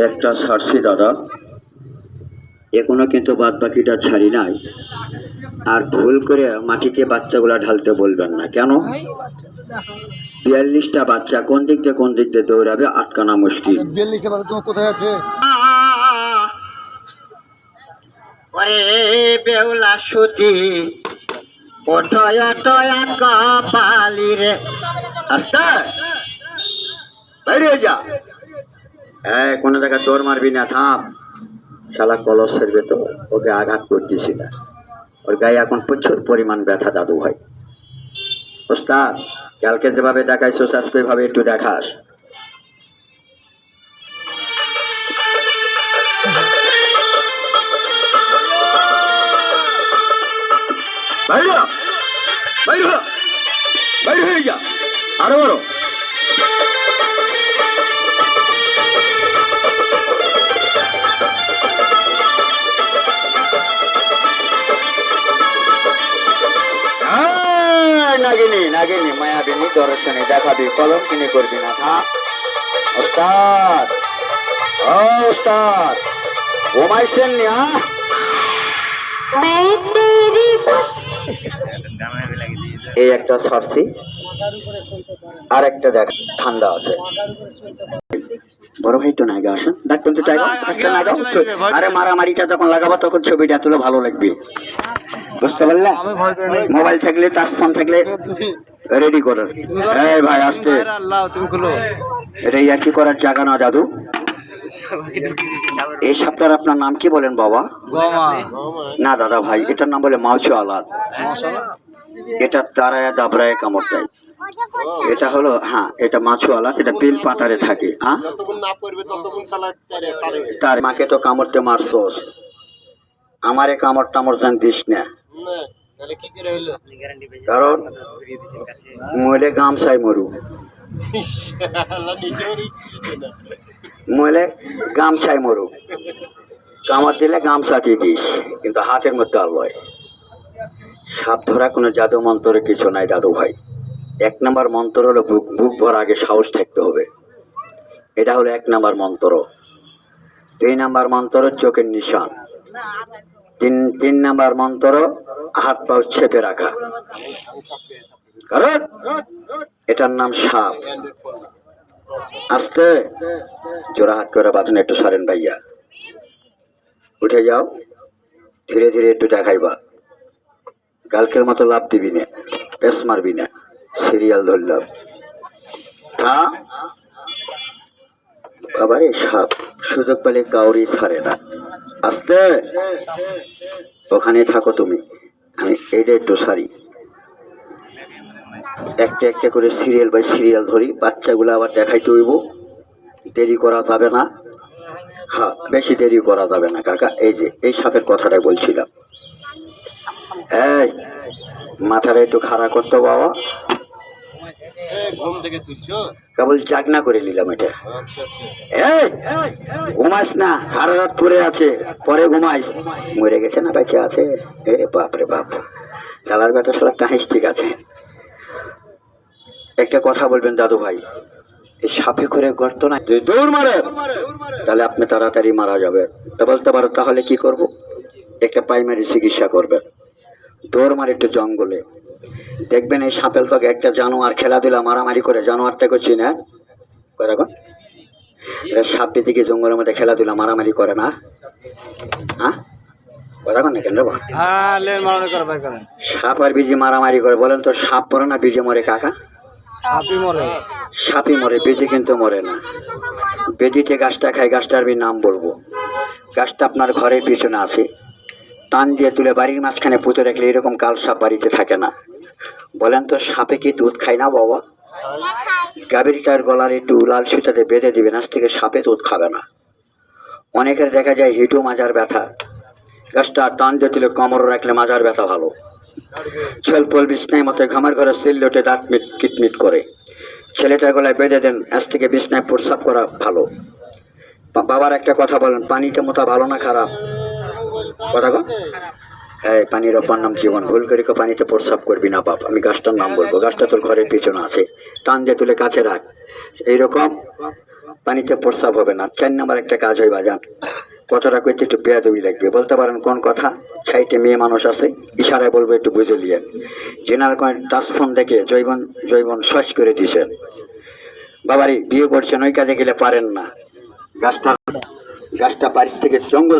একটা ছাড়ছি দাদা, এখনো কিন্তু বাদ বাকিটা ছাড়ি নাই। আর ভুল করে মাটিতে বাচ্চাগুলা ঢালতে বলবেন না। কেন? 42টা বাচ্চা কোন দিক দিয়ে দৌড়াবে আটকানা মুশকিল। 42টা বাচ্চা তোমার কোথায় আছে? ওরে বেউলা সুতি ওঠয়া টয়া কপালি রে, আস্তে বাইরে যা। কোনো জায়গায় দৌড় মারবি না, থাম। শালা কলস ছেড়বে তো, ওকে আঘাত করতেছি না। ওর গায়ে এখন প্রচুর পরিমাণ ব্যথা দাদু ভাই। ওস্তাদ, কালকে যেভাবে দেখাইছো আজকে ভাবে একটু দেখাস। বাইরে হয়ে যা, আরো বড়। নাগিনী নাগিনী মায়াবিনী দর্শনে দেখাবি, কলম কিনে করবি না। থাক ওস্তাদ, ও ওস্তাদ ঘুমাইছেন নি? এই একটা সরছি, আর একটা দেখ ঠান্ডা আছে। বড় ভাই তো নাগে আসেন, ডাক্তার তো চাই। আরে মারামারিটা যখন লাগাবো তখন ছবিটা তুলে ভালো লাগবে, বুঝতে পারলে? মোবাইল থাকলে টাচ ফোন থাকলে রেডি করার। এই ভাই আসতে, এটা আর কি করার জায়গা না দাদু। এই সাপটার আপনার নাম কি বলেন বাবা? না দাদা ভাই, এটার নাম বলে মাউসু আলাদ। এটা তারায় দাবরায় কামড় দেয়। এটা হলো, হ্যাঁ এটা মাছু আলাদ, এটা বিল পাতারে থাকে। হ্যাঁ তার মাকে তো কামড়তে মারছোস, আমারে কামড় টামড় জান দিস না। কারণ মরে গামছাই মরু, মরে গামছাই মরু। কামড় দিলে গামছা দিয়ে দিস, কিন্তু হাতের মধ্যে আলয়। সাপ ধরা কোনো জাদু মন্ত্রে কিছু নাই দাদু ভাই। 1 নম্বর মন্ত্র হলো বুক ভরা আগে সাহস থাকতে হবে, এটা হলো 1 নম্বর মন্ত্র। 2 নম্বর মন্ত্র চোখের নিশান। 3 নম্বর মন্ত্র হাত পা চেপে রাখা, কারণ এটার নাম সাপ। আস্তে জোড়া হাত করে বাঁধুন, একটু সারেন ভাইয়া, উঠে যাও। ধীরে ধীরে একটু দেখাইবা, কালকের মতো লাভ দিবি না, পেস মারবি না। সিরিয়াল ধরলাম, আবার এই সাপ সুযোগ পেলে কাউরি ছাড়ে না। আস্তে ওখানে থাকো তুমি, আমি এইটা একটু সারি। একটা একটা করে সিরিয়াল বাই সিরিয়াল ধরি। বাচ্চাগুলো আবার দেখাইতে হইব, দেরি করা যাবে না। হ্যাঁ বেশি দেরি করা যাবে না কাকা। এই যে এই সাপের কথাটাই বলছিলাম। এই মাথাটা একটু খাড়া করতো বাবা, ঘুম থেকে তুলছো? কেবল জাগনা করে নিলাম এটা। এই ঘুমাস না, সারা রাত পরে আছে, পরে ঘুমাইস। মরে গেছে না বেঁচে আছে? এ বাপরে বাপ, শালার বেটা শালা কাহিস। ঠিক আছে, একটা কথা বলবেন দাদু ভাই, এই সাপে করে গর্ত না যদি দৌড় মারে তাহলে আপনি তাড়াতাড়ি মারা যাবেন। তা বলতে পারো তাহলে কি করব? একটা প্রাইমারি চিকিৎসা করবেন। দৌড় মারে একটু জঙ্গলে, দেখবেন এই সাপের তোকে একটা জানোয়ার খেলাধুলা মারামারি করে, জানোয়ারটা করছি না দেখো, সাপটি দিকে জঙ্গলের মধ্যে খেলাধুলা মারামারি করে না। হ্যাঁ সাপ আর বিজি মারামারি করে, বলেন তো সাপ মরে না বিজে মরে কাকা? সাপই মরে, বেজি কিন্তু মরে না। বেজিতে গাছটা খায়, গাছটার নাম বলবো। গাছটা আপনার ঘরের পিছনে আছে, টান দিয়ে তুলে বাড়ির মাঝখানে পুঁতে রাখলে এরকম কাল সাপ বাড়িতে থাকে না। বলেন তো সাপে কি দুধ খায় না বাবা? গাভীরটার গলার একটু লাল সুতাতে বেঁধে দিবেন, আজ থেকে সাপে দুধ খাবে না। অনেকের দেখা যায় হিটু মাজার ব্যথা, গাছটা টান দিয়ে তুলে কোমরে রাখলে মাজার ব্যথা ভালো। ছলপল বিছনায় মতো ঘামার ঘরে সিল লোটে দাঁত কিটমিট করে, ছেলেটার গলায় বেঁধে দেন, আজ থেকে বিছনায় প্রস্রাব করা ভালো। বাবার একটা কথা বলেন, পানিতে মোটা ভালো না খারাপ? কথা কন। এই পানির অপর নাম জীবন, ভুল করে কেউ পানিতে প্রস্রাব করবি না বাপ। আমি গাছটার নাম বলবো, গাছটা তোর ঘরের পিছনে আছে, টান দিয়ে তুলে কাছে রাখ, এইরকম পানিতে প্রস্রাব হবে না। 4 নম্বর একটা কাজ হয় বাজান, কথাটা কইতে একটু বেয়াদবি লাগবে, বলতে পারেন কোন কথা? সাইটে মেয়ে মানুষ আছে, ইশারায় বলবো একটু বুঝে লিয়েন। জেনার কয়েন টাচফোন দেখে জৈবন জৈবন সস করে দিছেন, বাবারি বিয়ে করছেন, ওই কাজে গেলে পারেন না। গাছটা বাড়ির থেকে জঙ্গল